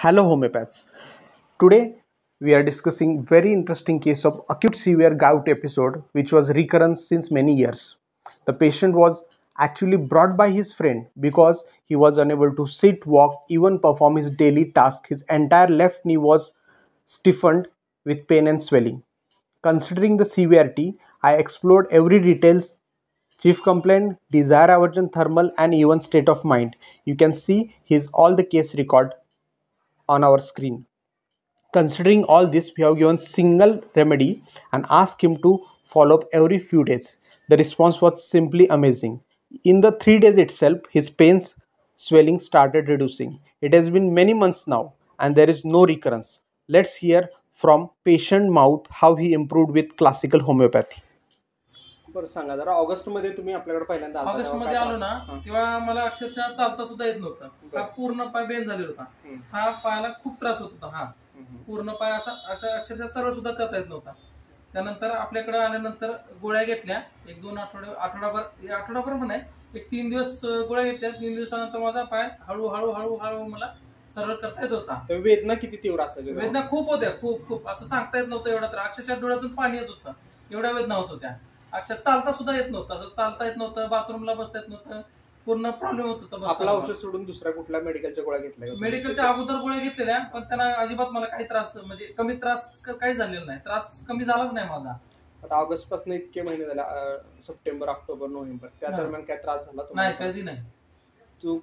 Hello homeopaths. Today we are discussing very interesting case of acute severe gout episode which was recurrent since many years. The patient was actually brought by his friend because he was unable to sit, walk, even perform his daily task. His entire left knee was stiffened with pain and swelling. Considering the severity, I explored every details, chief complaint, desire aversion, thermal and even state of mind. You can see his all the case record on our screen. Considering all this, we have given single remedy and asked him to follow up every few days. The response was simply amazing. In the 3 days itself, his pains swelling started reducing. It has been many months now and there is no recurrence. Let's hear from patient mouth how he improved with classical homeopathy. बरं सांगा जरा August मध्ये तुम्ही आपल्याकडे पहिल्यांदा आलता August मध्ये आलो ना तेव्हा मला अक्षरशः चालता सुद्धा येत नव्हतं. हा पूर्ण पाय बेन झालेला होता. हा पायाला खूप त्रास होत होता. हा पूर्ण पाय असा अक्षरशः सरळ सुद्धा करता येत नव्हता. त्यानंतर आपल्याकडे आल्यानंतर गोळ्या घेतल्या. एक दोन आठवडाभर पण नाही, एक 3 दिवस गोळ्या घेतल्या. 3 दिवसानंतर माझा पाय हळूहळू मला सरळ करता येत होता. वेदना किती तीव्र असेल? वेदना खूप होत्या, खूप असं सांगता येत नव्हतं. एवढा त्रास अक्षरशः डोळ्यातून पाणी येत होतं. एवढ्या वेदना होत होत्या. अक्षर चालता सुद्धा येत नव्हतं. असं चालता येत नव्हतं, बाथरूमला बसता येत नव्हतं. पूर्ण प्रॉब्लेम होत होता. आपला औषध सोडून दुसऱ्या कुठल्या मेडिकलच्या गोळ्या घेतल्या? मेडिकलच्या अगोदर गोळ्या घेतलेल्या, पण त्यांना अजिबात मला काही त्रास म्हणजे कमी त्रास काही झालेला नाही. त्रास कमी झालाच नाही माझा. आता ऑगस्ट पासून इतके महिने झाले, सप्टेंबर, ऑक्टोबर, नोव्हेंबर, त्या दरम्यान काय त्रास झाला नाही? कधी नाही. तू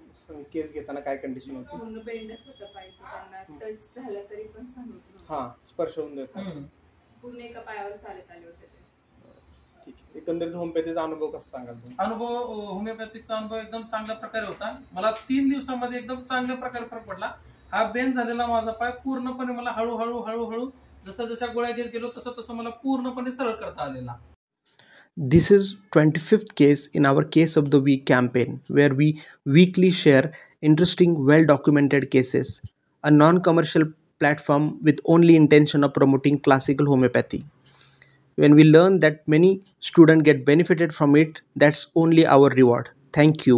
केस घेताना काय कंडिशन होती? पूर्ण बेंडच होतं पाय, त्यांना टच झालं तरी पण सांगत हा स्पर्श होऊन देत पूर्ण एका पायावर चालत आले होते. ठीक आहे. एकंदरीत होमिओपॅथीचा अनुभव कसा सांगाल तुम्ही? अनुभव होमिओपॅथिकचा अनुभव एकदम चांगल्या प्रकारे होता. मला 3 दिवसामध्ये एकदम चांगल्या प्रकारे फरक पडला. हा बेन झालेला माझा पाय पूर्णपणे मला हळूहळू जसा गोळ्या घेत गेलो तसं मला पूर्णपणे सरळ करता आलेला. This is 25th case in our Case of the Week campaign, where we weekly share interesting, well-documented cases, a non-commercial platform with only intention of promoting classical homeopathy. When we learn that many students get benefited from it, that's only our reward. Thank you.